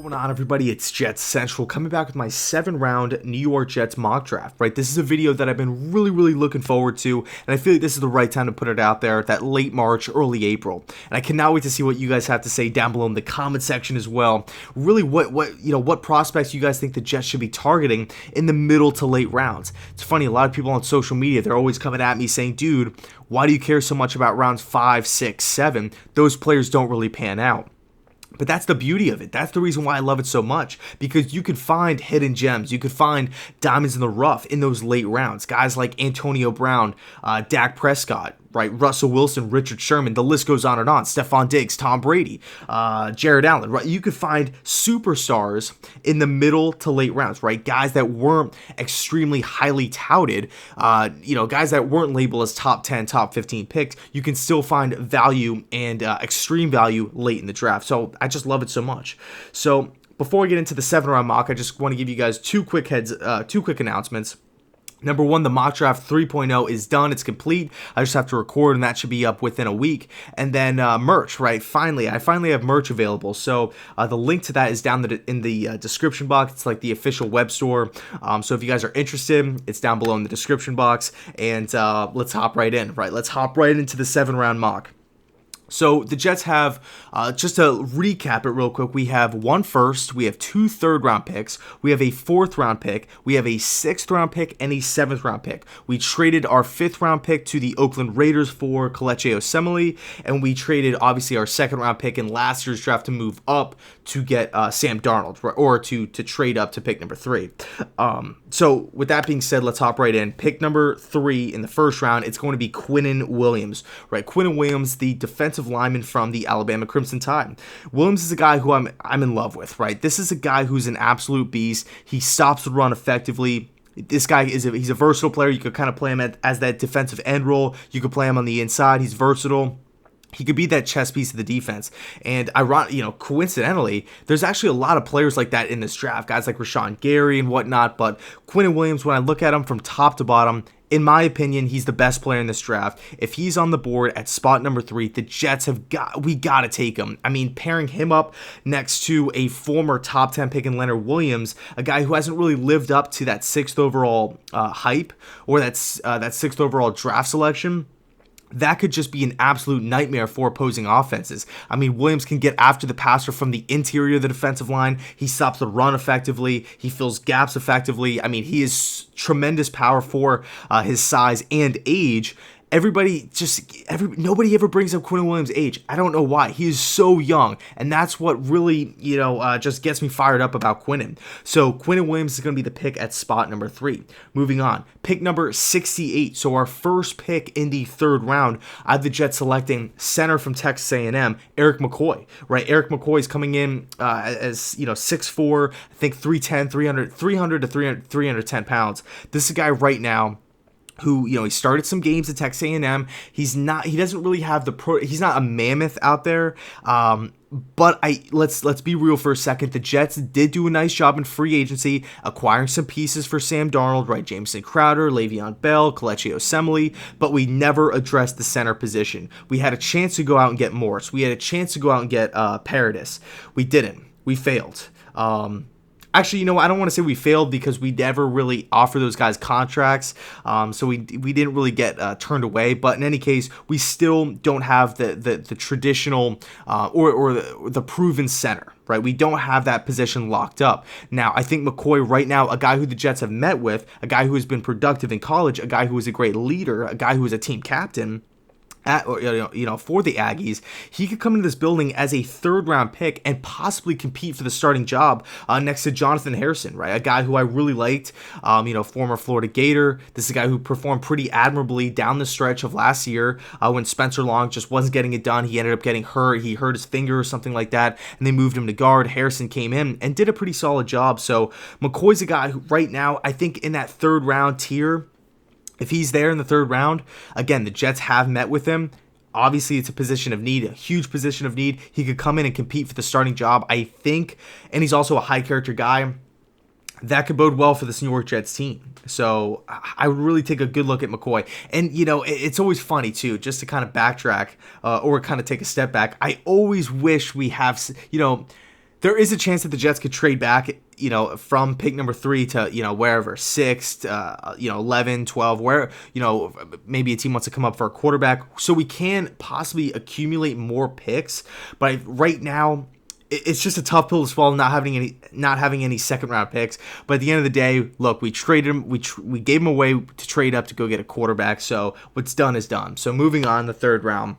Going on, everybody? It's JetsCentral coming back with my 7-round New York Jets mock draft, right? This is a video that I've been really looking forward to, and I feel like this is the right time to put it out there, that late March, early April. And I cannot wait to see what you guys have to say down below in the comment section as well. Really, what prospects you guys think the Jets should be targeting in the middle to late rounds. It's funny, a lot of people on social media, they're always coming at me saying, dude, why do you care so much about rounds 5, 6, 7? Those players don't really pan out. But that's the beauty of it. That's the reason why I love it so much, because you could find hidden gems. You could find diamonds in the rough in those late rounds. Guys like Antonio Brown, Dak Prescott, right? Russell Wilson, Richard Sherman, the list goes on and on. Stephon Diggs, Tom Brady, Jared Allen, right? You could find superstars in the middle to late rounds, right? Guys that weren't extremely highly touted, guys that weren't labeled as top 10, top 15 picks. You can still find value and extreme value late in the draft. So I just love it so much. So before we get into the 7-round mock, I just want to give you guys two quick announcements. Number one, the mock draft 3.0 is done. It's complete. I just have to record, and that should be up within a week. And then merch, right? I finally have merch available. So the link to that is down in the description box. It's like the official web store. So if you guys are interested, it's down below in the description box. And let's hop right in, right? Let's hop right into the 7-round mock. So the Jets have, just to recap it real quick, we have 1 first, we have 2 third-round picks, we have a 4th-round pick, we have a 6th-round pick, and a 7th-round pick. We traded our 5th-round pick to the Oakland Raiders for Kelechi Osemele, and we traded, obviously, our 2nd-round pick in last year's draft to move up to get Sam Darnold, or to trade up to pick number 3. So with that being said, let's hop right in. Pick number 3 in the first round, it's going to be Quinnen Williams, right? Quinnen Williams, the defensive lineman from the Alabama Crimson Tide. Williams is a guy who I'm in love with, right? This is a guy who's an absolute beast. He stops the run effectively. This guy he's a versatile player. You could kind of play him as that defensive end role. You could play him on the inside. He's versatile. He could be that chess piece of the defense. And coincidentally, there's actually a lot of players like that in this draft. Guys like Rashawn Gary and whatnot. But Quinnen Williams, when I look at him from top to bottom, in my opinion, he's the best player in this draft. If he's on the board at spot number 3, the Jets we got to take him. I mean, pairing him up next to a former top 10 pick in Leonard Williams, a guy who hasn't really lived up to that 6th overall hype, or that 6th overall draft selection, that could just be an absolute nightmare for opposing offenses. I mean, Williams can get after the passer from the interior of the defensive line. He stops the run effectively. He fills gaps effectively. I mean, he is tremendous power for his size and age. Nobody ever brings up Quinnen Williams' age. I don't know why. He is so young, and that's what really, just gets me fired up about Quinnen. So Quinnen Williams is going to be the pick at spot number 3. Moving on, pick number 68. So our first pick in the 3rd round, I have the Jets selecting center from Texas A&M, Eric McCoy. Right, Eric McCoy is coming in as 6'4", I think 310, 300 to 310 pounds. This is a guy right now who, he started some games at Texas A&M. He doesn't really have he's not a mammoth out there. But let's be real for a second. The Jets did do a nice job in free agency, acquiring some pieces for Sam Darnold, right? Jameson Crowder, Le'Veon Bell, Kelechi Osemele, but we never addressed the center position. We had a chance to go out and get Morris. We had a chance to go out and get Paradis. We didn't. We failed. Actually, I don't want to say we failed, because we never really offered those guys contracts, so we didn't really get turned away. But in any case, we still don't have the traditional or the proven center, right? We don't have that position locked up. Now, I think McCoy right now, a guy who the Jets have met with, a guy who has been productive in college, a guy who is a great leader, a guy who is a team captain, for the Aggies, he could come into this building as a 3rd-round pick and possibly compete for the starting job next to Jonathan Harrison, right? A guy who I really liked, former Florida Gator. This is a guy who performed pretty admirably down the stretch of last year when Spencer Long just wasn't getting it done. He ended up getting hurt. He hurt his finger or something like that, and they moved him to guard. Harrison came in and did a pretty solid job. So McCoy's a guy who right now, I think in that 3rd-round tier, if he's there in the 3rd round, again, the Jets have met with him. Obviously, it's a position of need, a huge position of need. He could come in and compete for the starting job, I think, and he's also a high-character guy. That could bode well for this New York Jets team. So I would really take a good look at McCoy. And, it's always funny, too, just to kind of backtrack or kind of take a step back. I always wish we have, there is a chance that the Jets could trade back, from pick number 3 to, wherever, 6, 11, 12, where, maybe a team wants to come up for a quarterback. So we can possibly accumulate more picks. But right now, it's just a tough pill to swallow, not having any second round picks. But at the end of the day, look, we traded him. We gave him away to trade up to go get a quarterback. So what's done is done. So moving on, the third round.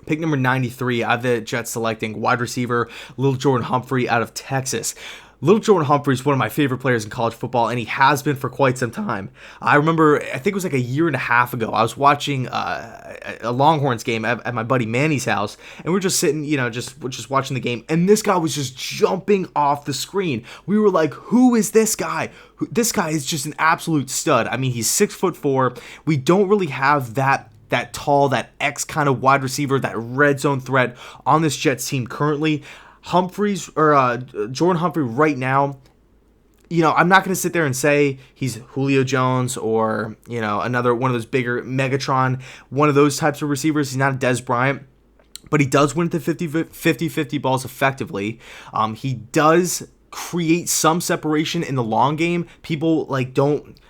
Pick number 93, I have the Jets selecting wide receiver Lil Jordan Humphrey out of Texas. Lil Jordan Humphrey is one of my favorite players in college football, and he has been for quite some time. I remember, I think it was like a year and a half ago, I was watching a Longhorns game at my buddy Manny's house, and we're just sitting, just watching the game, and this guy was just jumping off the screen. We were like, who is this guy? This guy is just an absolute stud. I mean, he's 6'4". We don't really have that tall, that X kind of wide receiver, that red zone threat on this Jets team currently. Jordan Humphrey right now, I'm not going to sit there and say he's Julio Jones or, another one of those bigger Megatron, one of those types of receivers. He's not a Dez Bryant, but he does win the 50-50 balls effectively. He does create some separation in the long game. People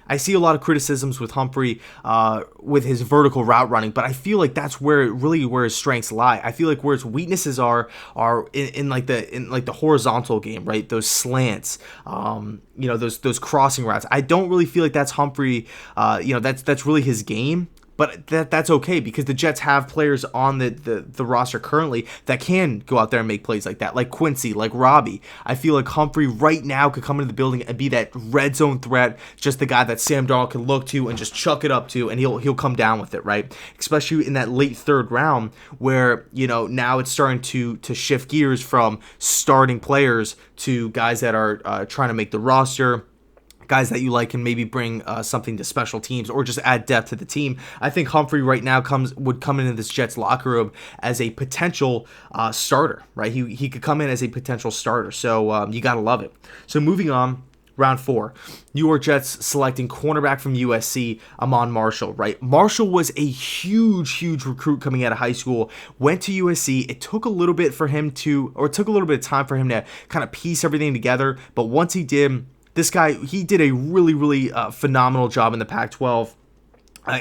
I see a lot of criticisms with Humphrey with his vertical route running, but I feel like that's where his strengths lie. I feel like where his weaknesses are in the horizontal game, right? Those slants, those crossing routes. I don't really feel like that's Humphrey. That's really his game. But that's okay, because the Jets have players on the roster currently that can go out there and make plays like that, like Quincy, like Robbie. I feel like Humphrey right now could come into the building and be that red zone threat, just the guy that Sam Darnold can look to and just chuck it up to, and he'll come down with it, right? Especially in that late third round where, now it's starting to shift gears from starting players to guys that are trying to make the roster, guys that you like can maybe bring something to special teams or just add depth to the team. I think Humphrey right now would come into this Jets locker room as a potential starter, right? He could come in as a potential starter, so you gotta love it. So moving on, round 4, New York Jets selecting cornerback from USC, Amon Marshall, right? Marshall was a huge recruit coming out of high school, went to USC. It took a little bit of time for him to kind of piece everything together, but once he did, this guy, he did a really phenomenal job in the Pac-12.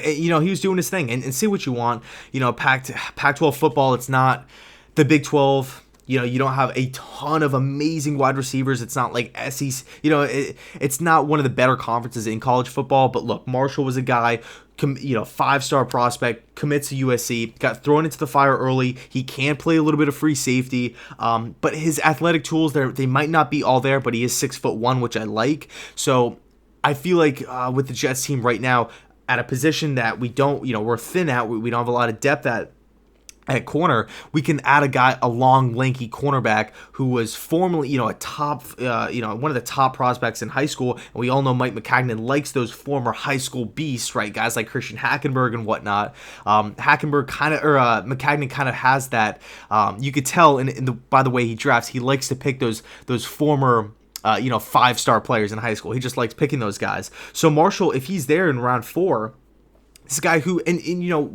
He was doing his thing, and say what you want, Pac-12 football, it's not the Big 12. You don't have a ton of amazing wide receivers. It's not like SEC. It's not one of the better conferences in college football. But look, Marshall was a guy, 5-star prospect, commits to USC, got thrown into the fire early. He can play a little bit of free safety, but his athletic tools, they might not be all there, but he is 6'1", which I like. So I feel like with the Jets team right now, at a position that we don't, we're thin at, we don't have a lot of depth at corner, we can add a long, lanky cornerback who was formerly, a top, one of the top prospects in high school. And we all know Mike Maccagnan likes those former high school beasts, right? Guys like Christian Hackenberg and whatnot. Maccagnan kind of has that. You could tell by the way he drafts, he likes to pick those former 5-star players in high school. He just likes picking those guys. So Marshall, if he's there in round 4. This guy who, and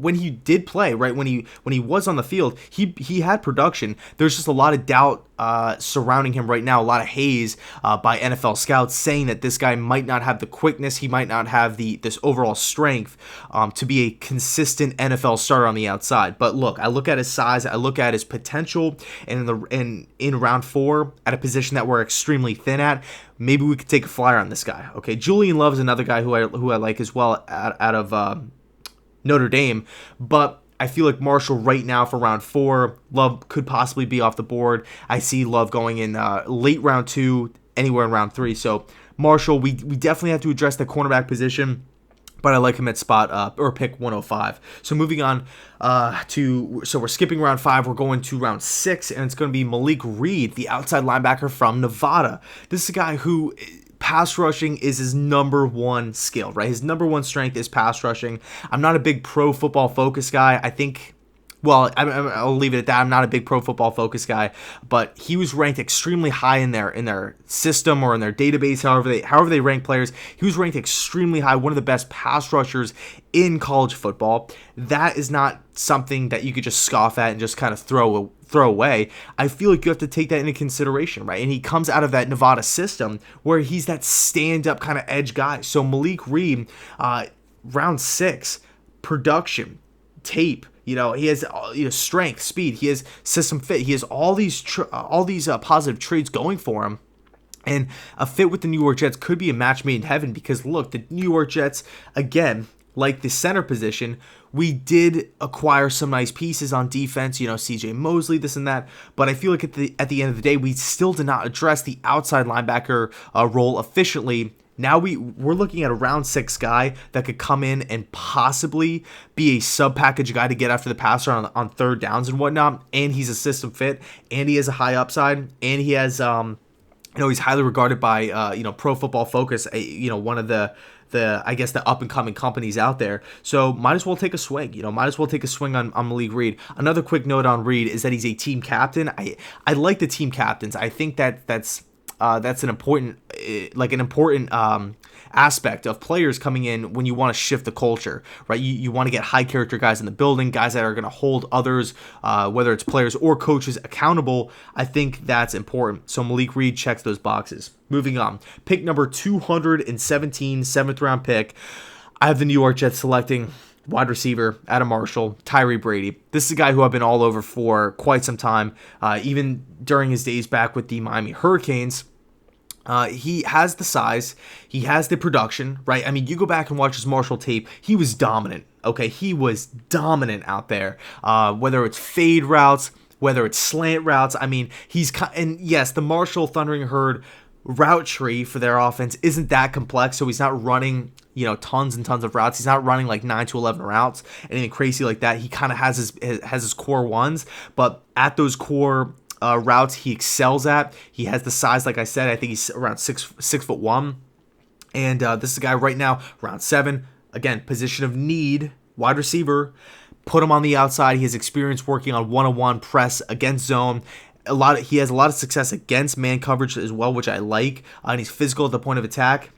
when he did play, right, when he was on the field, he had production. There's just a lot of doubt surrounding him right now, a lot of haze by NFL scouts saying that this guy might not have the quickness, he might not have this overall strength to be a consistent NFL starter on the outside. But look, I look at his size, I look at his potential, and in round 4, at a position that we're extremely thin at, maybe we could take a flyer on this guy. Okay, Julian Love is another guy who I like as well out of Notre Dame, but I feel like Marshall right now for round 4, Love could possibly be off the board. I see Love going in late round 2, anywhere in round 3. So Marshall, we definitely have to address the cornerback position, but I like him at pick 105. So moving on so we're skipping round 5, we're going to round 6, and it's going to be Malik Reed, the outside linebacker from Nevada. This is a guy who, pass rushing is his number one skill, right? His number one strength is pass rushing. I'm not a big pro football focus guy. I think, well, I'll leave it at that. I'm not a big pro football focus guy, but he was ranked extremely high in their system or in their database, however they rank players. He was ranked extremely high, one of the best pass rushers in college football. That is not something that you could just scoff at and just kind of throw throw away. I feel like you have to take that into consideration, right? And he comes out of that Nevada system where he's that stand-up kind of edge guy. So Malik Reed, round 6, production, tape. He has strength, speed. He has system fit. He has all these positive traits going for him. And a fit with the New York Jets could be a match made in heaven because, look, the New York Jets, again, like the center position, we did acquire some nice pieces on defense, CJ Mosley, this and that. But I feel like at the end of the day, we still did not address the outside linebacker role efficiently. Now we're looking at a round 6 guy that could come in and possibly be a sub-package guy to get after the passer on third downs and whatnot. And he's a system fit, and he has a high upside, and he has he's highly regarded by Pro Football Focus, one of the I guess the up and coming companies out there. So might as well take a swing. Might as well take a swing on Malik Reed. Another quick note on Reed is that he's a team captain. I like the team captains. I think that's an important aspect of players coming in when you want to shift the culture, right? You want to get high character guys in the building, guys that are going to hold others, whether it's players or coaches, accountable. I think that's important. So Malik Reed checks those boxes. Moving on, pick number 217, 7th round pick. I have the New York Jets selecting wide receiver Adam Marshall, Tyree Brady. This is a guy who I've been all over for quite some time, even during his days back with the Miami Hurricanes. He has the size, he has the production, right? I mean, you go back and watch his Marshall tape, he was dominant, okay? He was dominant out there, whether it's fade routes, whether it's slant routes. I mean, and yes, the Marshall Thundering Herd route tree for their offense isn't that complex, so he's not running tons and tons of routes. He's not running like 9 to 11 routes, anything crazy like that. He kind of has his core ones, but at those core routes he excels at. He has the size, like I said. I think he's around 6'1", and this is a guy right now, round 7. Again, position of need, wide receiver. Put him on the outside. He has experience working on one-on-one press against zone. He has a lot of success against man coverage as well, which I like. And he's physical at the point of attack.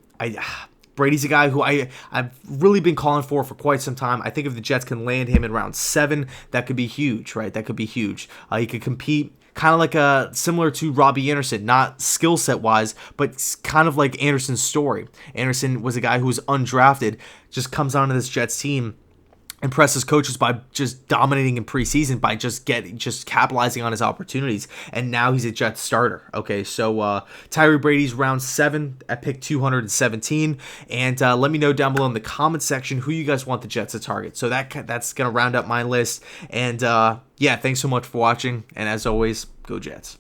Brady's a guy who I've really been calling for quite some time. I think if the Jets can land him in round 7, that could be huge, right? That could be huge. He could compete kind of like similar to Robbie Anderson, not skill set wise, but kind of like Anderson's story. Anderson was a guy who was undrafted, just comes onto this Jets team, impresses coaches by just dominating in preseason, by just capitalizing on his opportunities, and now he's a Jets starter. Okay, so Tyree Brady's round 7 at pick 217, and let me know down below in the comment section who you guys want the Jets to target. So that's gonna round up my list, and yeah, thanks so much for watching, and as always, go Jets.